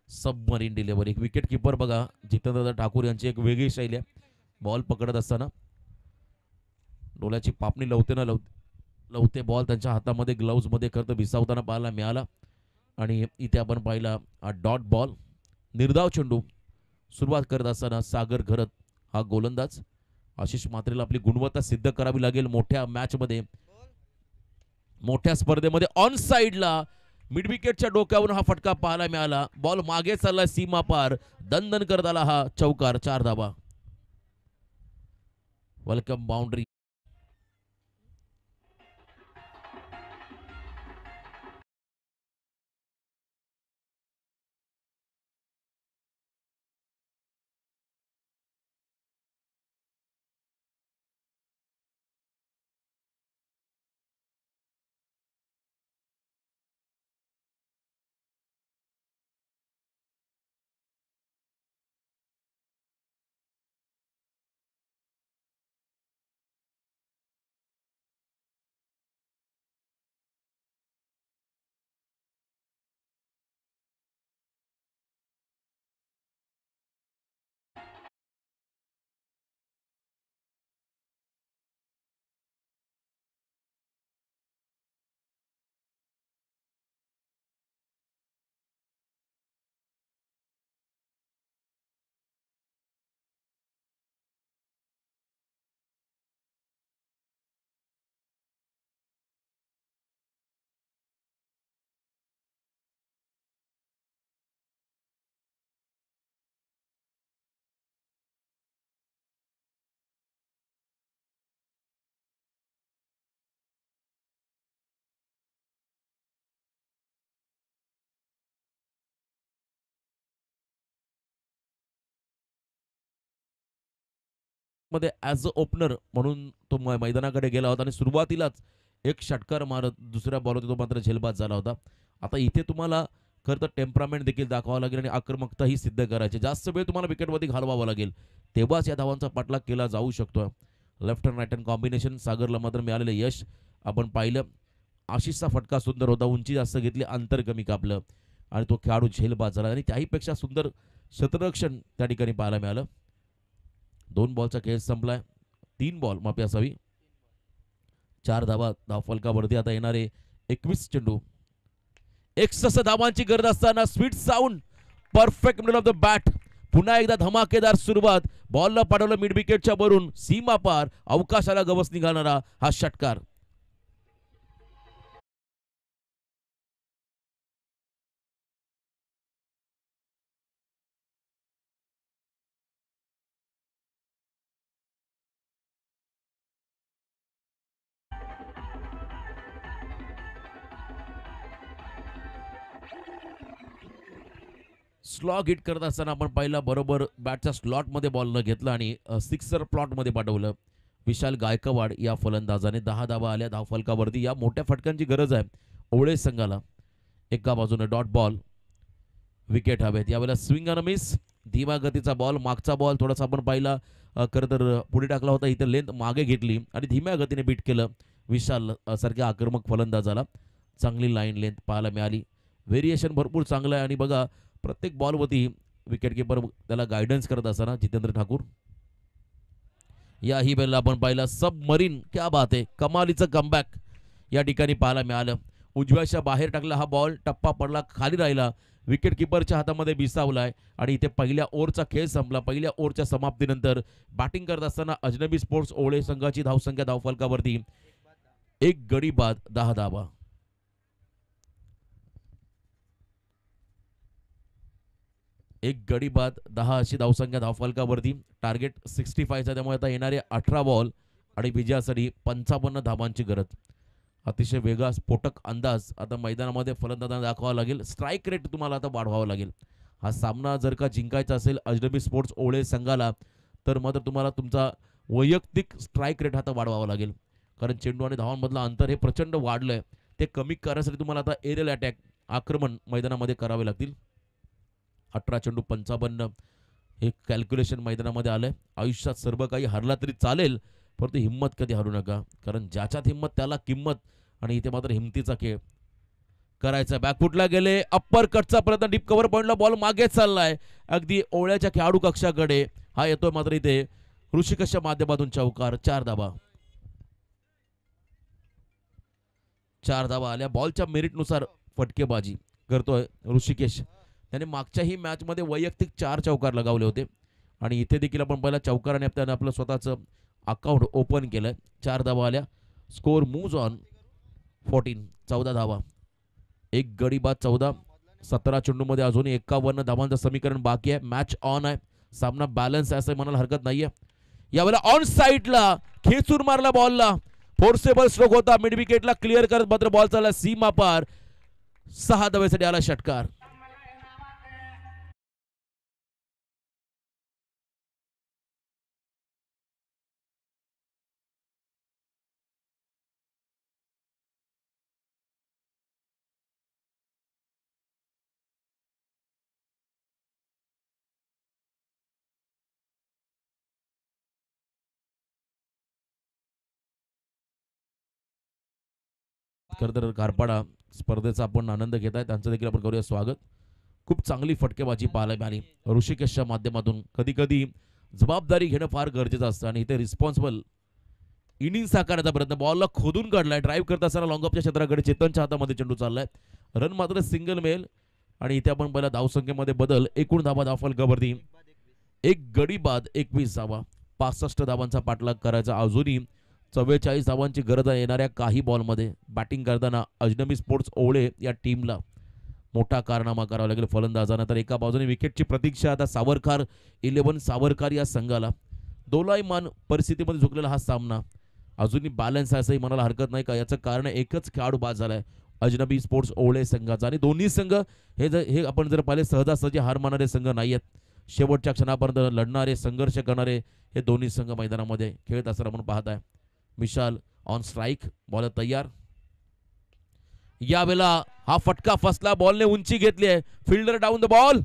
submarine delivery. एक विकेट किपर बघा जितेंद्र ठाकूर यांची एक वेगळी शैली आहे. बॉल पकडत असताना डोळ्याची पापणी लवते बॉल त्यांच्या हातामध्ये ग्लव्जमध्ये करत विसावताना पाहायला मिळाला. आणि इथे आपण पाहिला डॉट बॉल निर्धाव चेंडू. सुरुवात करत असताना सागर घरत हा गोलंदाज. आशिष म्हात्रेला आपली गुणवत्ता सिद्ध करावी लागेल मोठ्या मॅचमध्ये, मोठ्या स्पर्धेमध्ये. ऑन साइडला मिड विकेटच्या डोक्यावरून हा फटका पाहायला मिळाला. बॉल मागे चालला सीमा पार, दणदण करत आला हा चौकार. 4 धावा. Welcome boundary. मध्ये ॲज अ ओपनर म्हणून तो मैदानाकडे गेला होता आणि सुरुवातीलाच एक षटकार मारत दुसऱ्या बॉलवर तो मात्र झेलबाद झाला होता. आता इथे तुम्हाला खरं तर टेम्परामेंट देखील दाखवावं लागेल आणि आक्रमकताही सिद्ध करायची. जास्त वेळ तुम्हाला विकेटवरती घालवावा लागेल, तेव्हाच या धावांचा पाठलाग केला जाऊ शकतो. Left and right hand combination सागरला मात्र मिळालेलं यश आपण पाहिलं. आशिषचा फटका सुंदर होता, उंची जास्त घेतली, अंतर कमी कापलं आणि तो खेळाडू झेलबाद झाला आणि त्याहीपेक्षा सुंदर क्षेत्ररक्षण त्या ठिकाणी पाहायला मिळालं. 2 बॉलचा खेळ संपलाय. 3 बॉल माफी असावी, 4 धावा धावफलकावरती. आता येणारे 21 चेंडू. 61 धावांची गरज असताना sweet sound, perfect middle of the bat. पुन्हा एकदा धमाकेदार सुरुवात. बॉलला पाठवलं मिड विकेटच्या वरून, सीमा पार अवकाशाला गवस निघाणारा हा षटकार. स्लॉग हिट करत असताना आपण पाहिला बरोबर बॅटच्या स्लॉटमध्ये बॉल न घेतला आणि सिक्सर प्लॉटमध्ये पाठवलं. विशाल गायकवाड या फलंदाजाने 10 धावा आल्या धावफलकावरती. या मोठ्या फटक्यांची गरज आहे ओवळे संघाला. एका बाजूने डॉट बॉल, विकेट हवेत. यावेळेला स्विंग अन मिस, धीमा गतीचा बॉल. मागचा बॉल थोडासा आपण पाहिला खरं तर पुढे टाकला होता, इथे लेंथ मागे घेतली आणि धीम्या गतीने बीट केलं विशाल सारख्या आक्रमक फलंदाजाला. चांगली लाईन लेंथ पाहायला मिळाली. व्हेरिएशन भरपूर चांगलं आहे आणि बघा प्रत्येक बॉलवरती विकेट किपर त्याला गायडन्स करत असताना जितेंद्र ठाकूर. याही वेळेला आपण पाहिला सबमरीन, क्या बात आहे, कमालीचं कमबॅक या ठिकाणी पाहायला मिळालं. उजव्याच्या बाहेर टाकला हा बॉल, टप्पा पडला, खाली राहिला, विकेट किपरच्या हातामध्ये विसावलाय आणि इथे पहिल्या ओव्हरचा खेळ संपला. पहिल्या ओव्हरच्या समाप्तीनंतर बॅटिंग करत असताना अजनबी स्पोर्ट्स ओवळे संघाची धावसंख्या धावफलकावरती 1 गडी बाद 10 धावा. एक गडी बाद 10 अशी धावसंख्या धावफलकावरती. टार्गेट 65चा, त्यामुळे आता येणारे 18 बॉल आणि विजयासाठी 55 धावांची गरज. अतिशय वेगळा स्फोटक अंदाज आता मैदानामध्ये फलंदाजांना दाखवावा लागेल. स्ट्राईक रेट तुम्हाला आता वाढवावा लागेल. हा सामना जर का जिंकायचा असेल अजनबी स्पोर्ट्स ओवळे संघाला, तर मात्र तुम्हाला तुमचा वैयक्तिक स्ट्राईक रेट आता वाढवावा लागेल. कारण चेंडू आणि धावांमधलं अंतर हे प्रचंड वाढलंय. ते कमी करण्यासाठी तुम्हाला आता एरियल अटॅक, आक्रमण मैदानामध्ये करावे लागतील. 18 चेंडू 55 हे कॅल्क्युलेशन मैदानामध्ये आलंय. आयुष्यात सर्व काही हरला तरी चालेल, परंतु हिम्मत कधी हरू नका, कारण ज्याच्यात हिम्मत त्याला किंमत. आणि इथे मात्र हिमतीचा खेळ करायचा. बॅकफुटला गेले, अप्पर कटचा प्रयत्न, डीप कव्हर पॉईंटला बॉल मागे चाललाय अगदी ओवळ्याच्या खेळाडू कक्षाकडे. हा येतोय मात्र इथे ऋषिकेशच्या माध्यमातून चौकार. 4 धावा. 4 धावा आल्या. बॉलच्या मेरिटनुसार फटकेबाजी करतोय ऋषिकेश. त्याने मागच्याही मॅचमध्ये वैयक्तिक 4 चौकार लगावले होते आणि इथे देखील आपण पहिला चौकाराने त्याने आपलं स्वतःचं अकाउंट ओपन केलंय. 4 धावा आल्या. Score moves on 14. 14 धावा. 1 गडी बाद 14. 17 चेंडूमध्ये अजून 51 धावांचं समीकरण बाकी आहे. मॅच ऑन आहे, सामना बॅलन्स आहे असं म्हणायला हरकत नाहीये. यावेळेला ऑन साईडला खेचून मारला बॉलला, फोर्सेबल स्ट्रोक होता, मिड विकेटला क्लिअर करत मात्र बॉल चालला सीमा पार. 6 धावेसाठी आला षटकार. खरं तर कारपाडा स्पर्धेचा आपण आनंद घेत आहे, त्यांचं देखील आपण करूया स्वागत. खूप चांगली फटकेबाजी पाहायला मिळाली ऋषिकेशच्या माध्यमातून. कधी कधी जबाबदारी घेणं फार गरजेचं असतं आणि इथे रिस्पॉन्सिबल इनिंग साकारण्याचा प्रयत्न. बॉलला खोदून काढलाय, ड्राईव्ह करत असताना लॉंगअपच्या क्षेत्राकडे चेतनच्या हातामध्ये चेंडू चाललाय. रन मात्र सिंगल मिळेल आणि इथे आपण पहिला धावसंख्येमध्ये बदल. एकूण धावा धावफलकावरती 1 गडी बाद 21 धावा. 65 धावांचा पाठलाग करायचा. अजूनही 44 धावांची गरज आहे येणाऱ्या काही बॉलमध्ये. बॅटिंग करताना अजनबी स्पोर्ट्स ओवळे या टीमला मोठा कारनामा करावा लागेल फलंदाजांना. तर एका बाजूने विकेटची प्रतीक्षा आता सावरकर 11 सावरकर या संघाला. दोलायमान परिस्थितीमध्ये झुकलेला हा सामना अजूनही बॅलन्स आहे असंही म्हणायला हरकत नाही का. याचं कारण एकच खेळाडू बाद झालाय अजनबी स्पोर्ट्स ओवळे संघाचा. आणि दोन्ही संघ हे आपण जर पाहिले सहजासहजी हार मानणारे संघ नाही आहेत. शेवटच्या क्षणापर्यंत लढणारे संघर्ष करणारे हे दोन्ही संघ मैदानामध्ये खेळत असताना आपण पाहत आहे. विशाल ऑन स्ट्राईक, बॉल तयार. यावेळेला हा फटका फसला, बॉलने उंची घेतली आहे, फिल्डर डाऊन द बॉल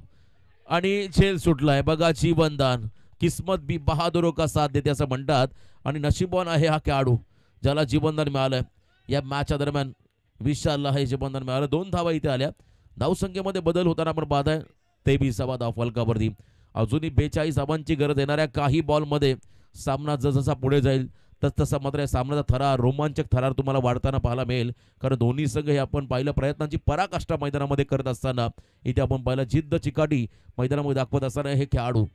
आणि झेल सुटलाय. बघा जीवनदान, किस्मत भी बहादुरों का साथ देते असं म्हणतात आणि नशीबवान आहे हा खेळाडू ज्याला जीवनदान मिळालंय. या मॅचच्या दरम्यान विशालला हे जीवनदान मिळालं. 2 धावा इथे आल्या. धावसंख्येमध्ये बदल होताना आपण पाहत आहे. 23 धाव फलकावरती. अजूनही 42 धावांची गरज येणाऱ्या काही बॉलमध्ये सामना जसजसा पुढे जाईल तसतसा मात्र या सामन्याचा थरार, रोमांचक थरार तुम्हाला वाढताना पाहायला मिळेल. कारण दोन्ही संघ हे आपण पाहिलं प्रयत्नांची पराकाष्ठा मैदानामध्ये करत असताना इथे आपण पाहिलं जिद्द चिकाटी मैदानामध्ये दाखवत असताना हे खेळाडू.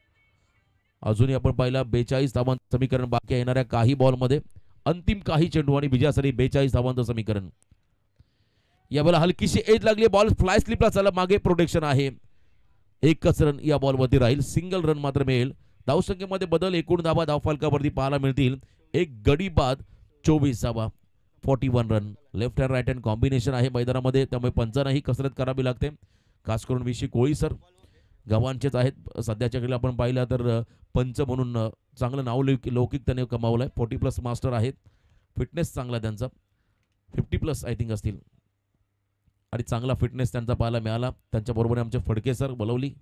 अजूनही आपण पाहिलं 42 धावांचं समीकरण बाकी येणाऱ्या काही बॉलमध्ये. अंतिम काही चेंडू आणि विजयासाठी 42 धावांचं समीकरण. यावेळेला हलकीशी एज लागली, बॉल फ्लाय स्लिपला चालला, मागे प्रोटेक्शन आहे. एकच रन या बॉलवरती राहील, सिंगल रन मात्र मिळेल. धावसंख्येमध्ये बदल, एकूण धावा धावफलकावरती पाहायला मिळतील. एक गडी बाद 24 धावा, 41 run. Left hand right hand combination आहे मैदानामध्ये, त्यामुळे पंचांनाही कसरत करावी लागते. खास करून विशी कोळी सर गव्हाणचेच आहेत सध्याच्या घडीला आपण पाहिलं तर पंच म्हणून चांगलं नाव लौकिक त्याने कमावलं आहे. 40+ मास्टर आहेत, फिटनेस चांगला त्यांचा, 50+ आय थिंक असतील आणि चांगला फिटनेस त्यांचा पाहायला मिळाला. त्यांच्याबरोबर आमचे फडके सर बोलवली.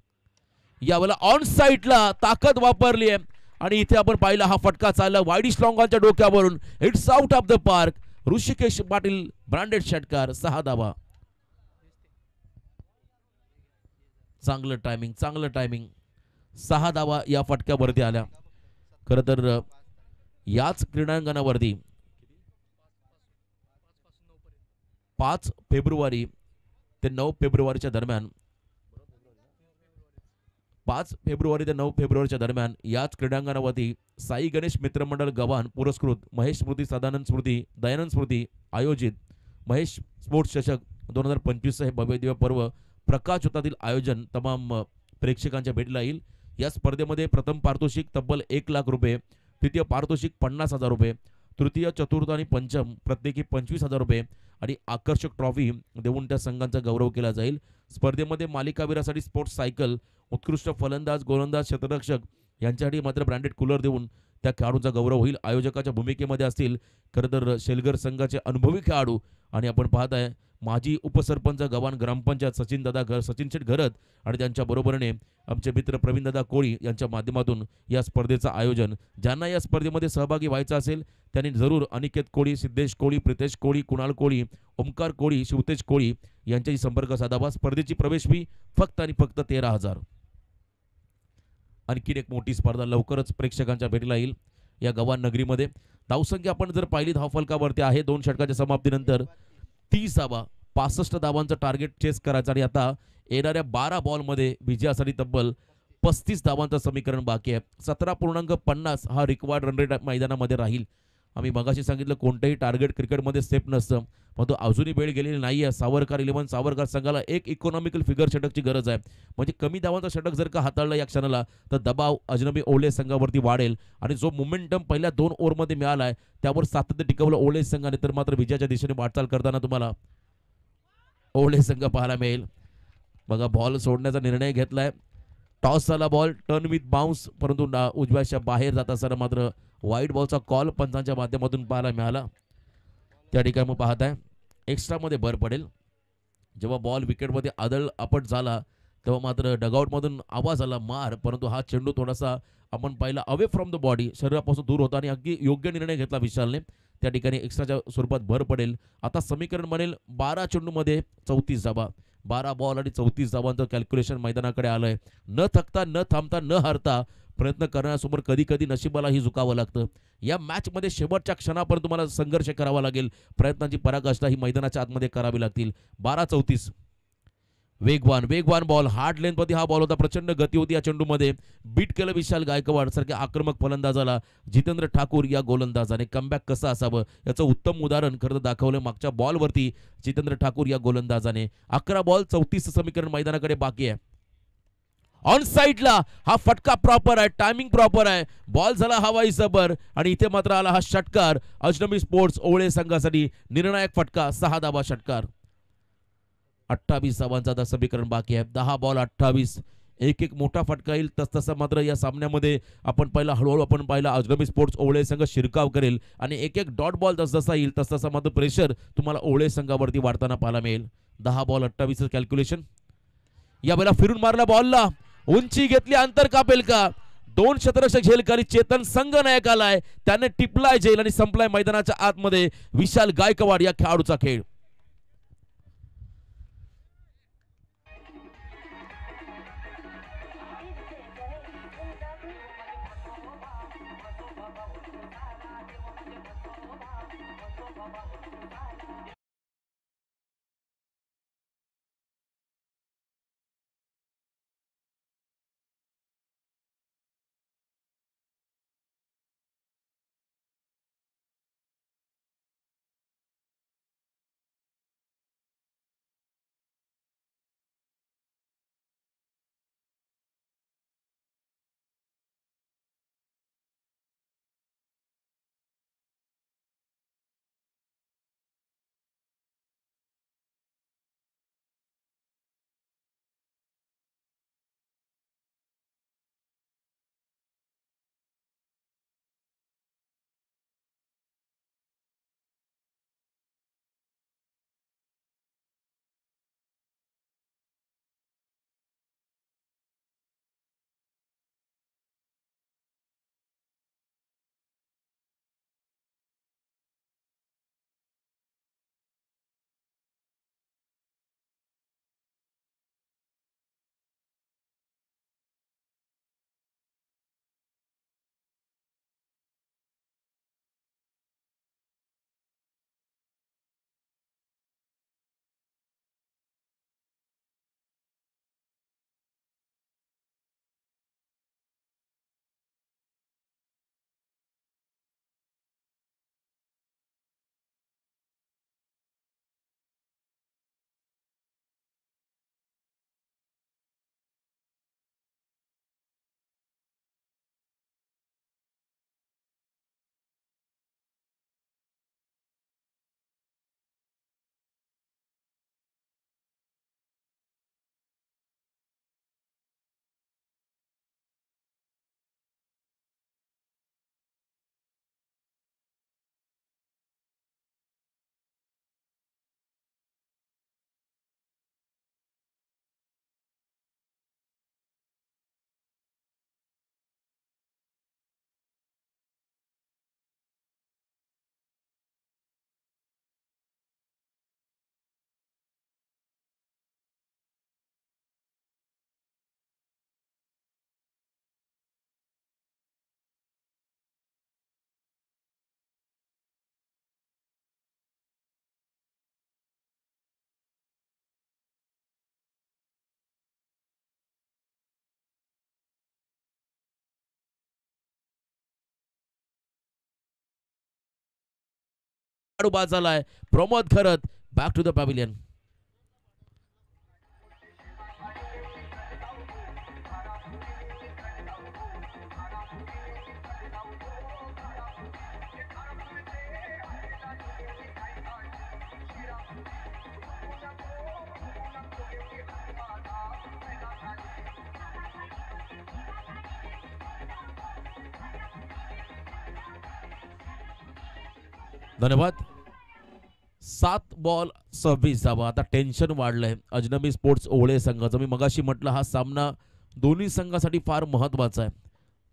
यावेळेला ऑन साईडला ताकद वापरली आहे आणि इथे आपण पाहिला हा फटका चालला वाईडिश लॉंगॉनच्या डोक्यावरून. It's out of the park. Rishikesh Patil branded षटकार, 6 धावा. चांगलं टायमिंग, चांगलं टायमिंग. 6 धावा या फटक्यावरती आल्या. खरं तर याच क्रीडांगणावरती 5 फेब्रुवारी ते 9 फेब्रुवारीच्या दरम्यान 5 फेब्रुवारी ते 9 फेब्रुवारीच्या दरम्यान याच क्रीडांगणावरती साई गणेश मित्रमंडळ गव्हाण पुरस्कृत महेश स्मृती सदानंद स्मृती दयानंद स्मृती आयोजित महेश स्पोर्ट्स चषक 2025 हे भव्यदिव्य पर्व प्रकाशोत्सवातील आयोजन तमाम प्रेक्षकांच्या भेटीला येईल. या स्पर्धेमध्ये प्रथम पारितोषिक तब्बल 1 लाख रुपये, द्वितीय पारितोषिक 50,000 रुपये, तृतीय चतुर्थ आणि पंचम प्रत्येकी 25,000 रुपये आणि आकर्षक ट्रॉफी देऊन त्या संघांचा गौरव केला जाईल. स्पर्धेमध्ये मालिकावीरासाठी स्पोर्ट्स सायकल, उत्कृष्ट फलंदाज, गोलंदाज, क्षेत्ररक्षक यांच्यासाठी मात्र ब्रँडेड कूलर देऊन त्या खेळाडूंचा गौरव होईल. आयोजकाच्या भूमिकेमध्ये असतील खरं तर शेलगर संघाचे अनुभवी खेळाडू आणि आपण पाहत आहे माजी उपसरपंच गव्हाण ग्रामपंचायत सचिन शेठ घरत आणि त्यांच्या बरोबरीने आमचे मित्र प्रवीणदादा कोळी यांच्या माध्यमातून या स्पर्धेचं आयोजन. ज्यांना या स्पर्धेमध्ये सहभागी व्हायचं असेल त्यांनी जरूर अनिकेत कोळी, सिद्धेश कोळी, प्रितेश कोळी, कुणाल कोळी, ओमकार कोळी, शिवतेज कोळी यांच्याशी संपर्क साधावा. स्पर्धेची प्रवेश फी फक्त आणि फक्त 13,000. आणखीन एक मोठी स्पर्धा लवकरच प्रेक्षकांच्या भेटीला येईल या गव्हाण नगरीमध्ये. धावसंख्या आपण जर पाहिली धावफलकावरती आहे 2 षटकाच्या समाप्तीनंतर 30 धावा, 65 धावांचं टार्गेट चेस करायचं आणि आता येणाऱ्या 12 बॉलमध्ये विजयासाठी तब्बल 35 धावांचं समीकरण बाकी आहे. 17.50 हा रिक्वायर्ड रन रेट मैदानामध्ये राहील. आम्ही मगाशी सांगितलं कोणतंही टार्गेट क्रिकेटमध्ये सेफ नसतं, परंतु अजूनही वेळ गेलेली नाही आहे. सावरकर 11 सावरकर संघाला एक इकॉनॉमिकल फिगर षटकची गरज आहे. म्हणजे कमी धावांचा षटक जर का हाताळला या क्षणाला तर दबाव अजनबी ओले संघावरती वाढेल आणि जो मोमेंटम पहिल्या 2 ओव्हरमध्ये मिळाला आहे त्यावर सातत्य टिकवलं ओले संघाने तर मात्र विजयाच्या दिशेने वाटचाल करताना तुम्हाला ओले संघ पाहायला मिळेल. बघा बॉल सोडण्याचा निर्णय घेतलाय. टॉस झाला बॉल, टर्न विथ बाउन्स, परंतु उजव्याच्या बाहेर जात असताना मात्र वाईड बॉलचा कॉल पंचांच्या माध्यमातून पाहायला मिळाला. त्या ठिकाणी मग पाहत आहे एक्स्ट्रामध्ये भर पडेल. जेव्हा बॉल विकेटमध्ये आदळ आपट झाला तेव्हा मात्र डगआउटमधून आवाज आला मार, परंतु हा चेंडू थोडासा आपण पाहिला अवे फ्रॉम द बॉडी, शरीरापासून दूर होता आणि अगदी योग्य निर्णय घेतला विशालने. त्या ठिकाणी एक्स्ट्राच्या स्वरूपात भर पडेल. आता समीकरण बनेल 12 चेंडूमध्ये 34 धावा. 12 बॉल आणि 34 धावांचं कॅल्क्युलेशन मैदानाकडे आलंय. न थकता, न थांबता, न हारता प्रयत्न करण्यासमोर कधी कधी नशिबालाही झुकावं लागतं. या मॅचमध्ये शेवटच्या क्षणापर्यंत तुम्हाला संघर्ष करावा लागेल. प्रयत्नांची पराकाष्ठा ही मैदानाच्या आतमध्ये करावी लागतील. 12-34 वेगवान बॉल, हार्ड लेंथमध्ये हा बॉल होता. प्रचंड गती होती या चेंडूमध्ये. बीट केलं विशाल गायकवाड सारख्या आक्रमक फलंदाजाला. जितेंद्र ठाकूर या गोलंदाजाने कमबॅक कसं असावं याचं उत्तम उदाहरण खरं दाखवलं मागच्या बॉलवरती जितेंद्र ठाकूर या गोलंदाजाने. 11 बॉल 34 समीकरण मैदानाकडे बाकी आहे. ऑन साइडला हा फटका प्रॉपर आहे, टायमिंग प्रॉपर आहे. बॉल झाला हवाई जबर आणि इथे मात्र आला हा षटकार. अजनबी स्पोर्ट्स ओवळे संघासाठी निर्णायक फटका, 6 धावा षटकार. 28 धावांचा आता समीकरण बाकी आहे. 10 बॉल 28, एक एक मोठा फटका येईल तसतसा मात्र या सामन्यामध्ये आपण पाहिला हळूहळू आपण पाहिला अजनबी स्पोर्ट्स ओवळे संघ शिरकाव करेल आणि एक एक डॉट बॉल जसजसा येईल तसतसा मात्र प्रेशर तुम्हाला ओवळे संघावरती वाढताना पाहायला मिळेल. 10 बॉल 28 कॅल्क्युलेशन. यावेळेला फिरून मारला बॉलला, उंची घेतली, अंतर कापेल का? 2 शतरक्षक झेलकारी चेतन संघनायक आलाय, त्याने टिपलाय झेल आणि संपलाय मैदानाच्या आतमध्ये विशाल गायकवाड या खेळाडूचा खेळ. बाद झालाय Pramod Kharat. Back to the pavilion. धन्यवाद. 7 बॉल 26 धावा. आता टेन्शन वाढलंय अजनबी स्पोर्ट्स ओवळे संघाचं. मी मगाशी म्हटलं हा सामना दोन्ही संघासाठी फार महत्वाचा आहे.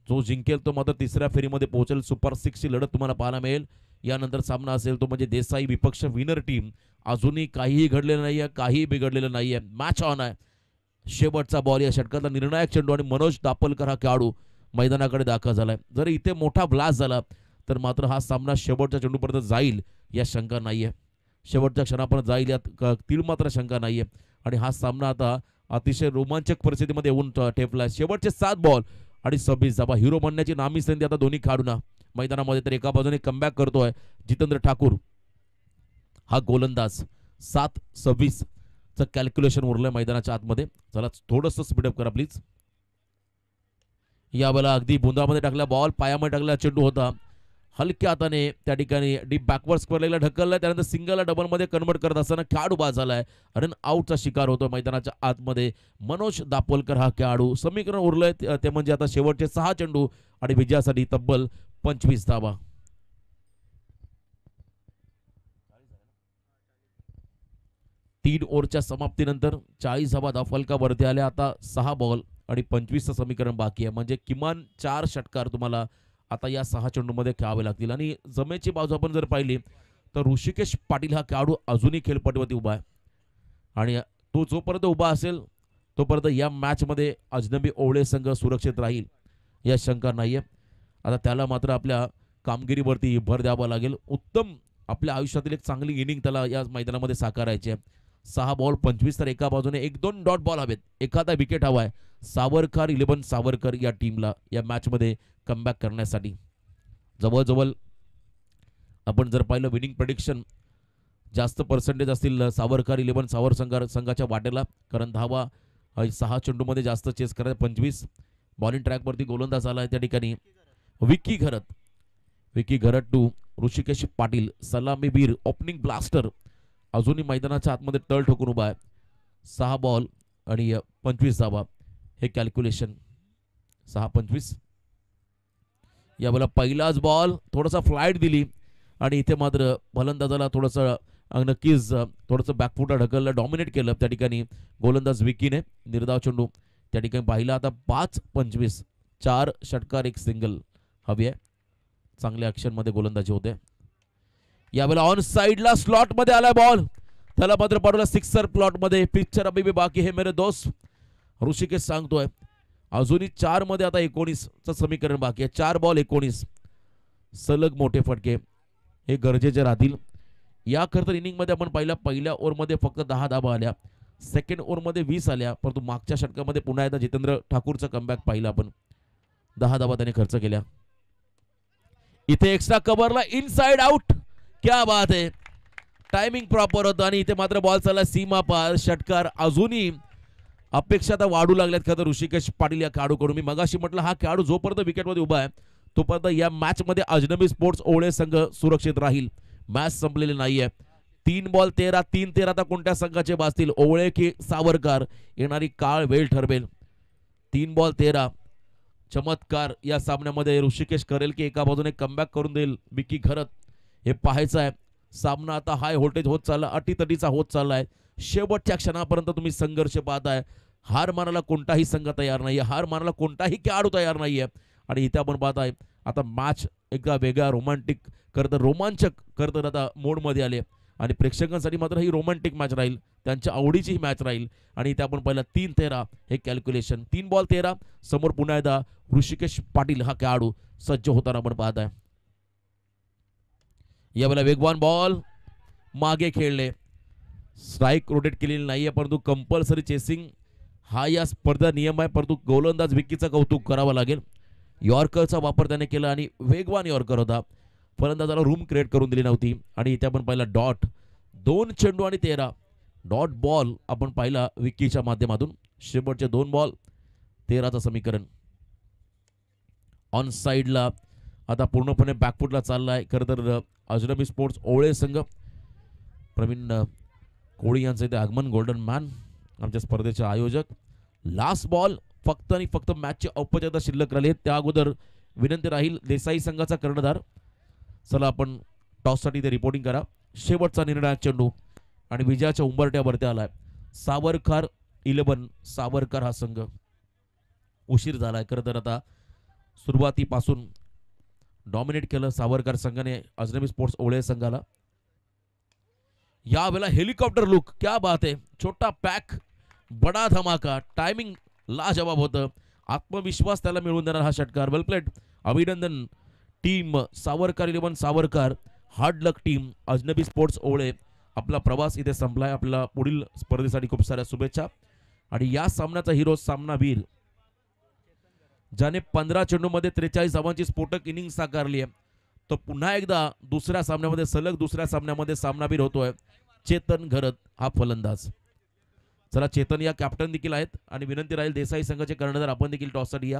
जो जिंकेल तो मात्र तिसऱ्या फेरीमध्ये पोहोचेल. सुपर 6 ची लढत तुम्हाला पाहायला मिळेल. यानंतर सामना असेल तो म्हणजे देसाई विपक्ष विनर टीम. अजूनही काहीही घडलेलं नाहीये, काहीही बिघडलेलं नाहीये. मॅच ऑन आहे. शेवटचा बॉल या षटकातला निर्णायक चेंडू आणि मनोज दापलकर हा खेळाडू मैदानाकडे दाखल झालाय. जर इथे मोठा ब्लास्ट झाला तर मात्र हा सामना शेवटच्या चेंडूपर्यंत जाईल या शंका नाहीये. शेवटच्या क्षणापर्यंत जाईल यात तीळ मात्र शंका नाहीये. आणि हा सामना आता अतिशय रोमांचक परिस्थितीमध्ये येऊन ठेपलाय. शेवटचे 7 बॉल आणि 26 धावा. हिरो म्हणण्याची नामी संधी आता दोन्ही खेळाडूंना मैदानामध्ये. तर एका बाजूने कमबॅक करतोय जितेंद्र ठाकूर हा गोलंदाज. 7-26 चं कॅल्क्युलेशन उरलंय मैदानाच्या आतमध्ये. चला थोडंसं स्पीडअप करा प्लीज. यावेळेला अगदी बुंदामध्ये टाकला बॉल, पायामध्ये टाकला चेंडू होता. हलक्या हाताने त्या ठिकाणी डीप बॅकवर्ड स्क्वेअर लेगला ढकललाय, त्यानंतर सिंगलला डबलमध्ये कन्वर्ट करत असताना खेळाडू बाद झालाय. रन आउटचा शिकार होतो मैदानाच्या आतमध्ये मनोज दापोलकर हा खेळाडू. समीकरण उरलंय ते म्हणजे आता शेवटचे 6 चेंडू आणि विजयासाठी तब्बल 25 धावा. 3 ओव्हरच्या समाप्तीनंतर 40 धावा धावफलकावरती आल्या. आता 6 बॉल आणि 25चं समीकरण बाकी आहे, म्हणजे किमान 4 षटकार तुम्हाला आता या 6 चेंडूमध्ये खेळावे लागतील. आणि जमेची बाजू आपण जर पाहिली तर ऋषिकेश पाटील हा खेळाडू अजूनही खेळपट्टीवरती उभा आहे आणि तो जोपर्यंत उभा असेल तोपर्यंत या मॅचमध्ये अजनबी ओवळे संघ सुरक्षित राहील या शंका नाहीये. आता त्याला मात्र आपल्या कामगिरीवरती भर द्यावा लागेल. उत्तम आपल्या आयुष्यातील एक चांगली इनिंग त्याला या मैदानामध्ये साकारायची आहे. 6 बॉल 25, तर एका बाजूने 1-2 डॉट बॉल हवेत, एखादा विकेट हवा आहे सावरकर 11 सावरकर या टीमला या मॅचमध्ये कमबॅक करण्यासाठी. जवळजवळ आपण जर पाहिलं विनिंग प्रेडिक्शन जास्त पर्सेंटेज असतील सावरकर 11 सावरकर संघाच्या वाटेला, कारण धावा 6 चेंडूमध्ये जास्त चेस करायचं. 25 बॉलिंग ट्रॅकवरती गोलंदाज आला आहे त्या ठिकाणी विकी घरत टू ऋषिकेश पाटील सलामीवीर ओपनिंग ब्लास्टर अजूनही मैदानाच्या आतमध्ये तळ ठोकून उभा आहे. 6 बॉल आणि 25 धावा हे कॅल्क्युलेशन. 6-25 यावेळेला पहिलाच बॉल थोडासा फ्लाईट दिली आणि इथे मात्र फलंदाजाला थोडंसं नक्कीच थोडंसं बॅकफुटा ढकललं, डॉमिनेट केलं त्या ठिकाणी गोलंदाज विकीने. निर्धाव चेंडू त्या ठिकाणी पाहिला. आता 5-25 4 षटकार 1 सिंगल हवी आहे. चांगल्या ॲक्शनमध्ये गोलंदाजी होते. यावेळेला ऑन साइडला स्लॉटमध्ये आलाय बॉल, त्याला मात्र पडला सिक्सर प्लॉटमध्ये. पिक्चर अभी बाकी हे मेरे दोस्त ऋषिकेश सांगतोय. अजूनही 4 मध्ये आता 19चं समीकरण बाकी आहे. 4 बॉल 19 सलग मोठे फटके हे गरजेचे राहतील. या खरं तर इनिंगमध्ये आपण पहिल्या ओव्हरमध्ये फक्त 10 धावा आल्या, सेकंड ओव्हरमध्ये 20 आल्या, परंतु मागच्या षटकामध्ये पुन्हा एकदा जितेंद्र ठाकूरचा कमबॅक पाहिला आपण. 10 धावा त्याने खर्च केल्या. इथे एक्स्ट्रा कव्हरला इनसाइड आउट, क्या बात आहे. टायमिंग प्रॉपर होतं आणि इथे मात्र बॉल चालला सीमा पार. षटकार अजूनही अपेक्षा आता वाढू लागल्यात खरं तर ऋषिकेश पाटील या खेळाडूकडून. मी मगाशी म्हटलं हा खेळाडू जोपर्यंत विकेटमध्ये उभा आहे तोपर्यंत या मॅचमध्ये अजनबी स्पोर्ट्स ओवळे संघ सुरक्षित राहील. मॅच संपलेली नाहीये. 3 बॉल 13 3-13 आता कोणत्या संघाचे बाजतील, ओवळे की सावरकर, येणारी काळ वेळ ठरवेल. 3 बॉल 13 चमत्कार या सामन्यामध्ये ऋषिकेश करेल की एका बाजूने कमबॅक करून देईल विकी घरत, हे पाहायचं आहे. सामना आता हाय व्होल्टेज होत चालला, अटीतटीचा होत चाललाय. शेवटच्या क्षणापर्यंत तुम्ही संघर्ष पाहताय. हार मानायला कोणताही संघ तयार नाहीये, हार मानायला कोणताही खेळाडू तयार नाहीये. आणि इथे आपण पाहताय आता मॅच एकदा वेगळा रोमांटिक करतं, रोमांचक करतं आता मोडमध्ये आले आणि प्रेक्षकांसाठी मात्र ही रोमांटिक मॅच राहील, त्यांच्या आवडीची ही मॅच राहील. आणि इथे आपण पहिला 3-13 हे कॅल्क्युलेशन. 3 बॉल 13 समोर पुन्हा एकदा ऋषिकेश पाटील हा खेळाडू सज्ज होताना आपण पाहताय. यावेळेला वेगवान बॉल मागे खेळले, स्ट्राईक रोटेट केलेली नाहीये, परंतु कंपल्सरी चेसिंग हा या स्पर्धा नियम आहे. परंतु गोलंदाज विकीचं कौतुक करावं लागेल. यॉर्करचा वापर त्याने केला आणि वेगवान यॉर्कर होता, फलंदाजाला रूम क्रिएट करून दिली नव्हती. आणि इथे आपण पाहिला डॉट, 2 चेंडू आणि 13 डॉट बॉल आपण पाहिला विकीच्या माध्यमातून. शेवटचे 2 बॉल 13चं समीकरण. ऑन साइडला आता पूर्णपणे बॅकफुटला चाललाय खरं तर अजनबी स्पोर्ट्स ओवळे संघ. प्रवीण कोळी यांचं इथे आगमन, गोल्डन मॅन आमच्या स्पर्धेचे आयोजक. लास्ट बॉल फक्त आणि फक्त मॅचची औपचारिकता शिल्लक राहिली. त्या अगोदर विनंती राहील देसाई संघाचा कर्णधार, चला आपण टॉससाठी ते रिपोर्टिंग करा. शेवटचा निर्णय चेंडू आणि विजयाच्या उंबरट्यावरती आलाय. सावरकर 11 सावरकर हा संघ उशीर झालाय खरं तर. आता सुरुवातीपासून डॉमिनेट केलं सावरकर संघाने अजनबी स्पोर्ट्स ओवळे संघाला. यावेळेला हेलिकॉप्टर लुक, क्या बात आहे. छोटा पॅक बडा धमाका, टायमिंग लाजवाब होतं. आत्मविश्वास त्याला मिळवून देणार हा षटकार. वेल प्लेड, अभिनंदन टीम सावरकर 11 सावरकर. हार्ड लक टीम अजनबी स्पोर्ट्स ओवळे. आपला प्रवास इथे संपलाय. आपल्याला पुढील स्पर्धेसाठी खूप साऱ्या शुभेच्छा. आणि या सामन्याचा हिरो सामनावीर ज्याने 15 चेंडूमध्ये 43 धावांची स्फोटक इनिंग साकारली आहे, तो पुन्हा एकदा दुसऱ्या सामन्यामध्ये सलग दुसऱ्या सामन्यामध्ये सामनावीर होतोय. चेतन घरत हा फलंदाज. चला चेतन या कॅप्टन देखील आहेत आणि विनंती राहील देसाई संघाचे कर्णधार आपण देखील टॉससाठी या.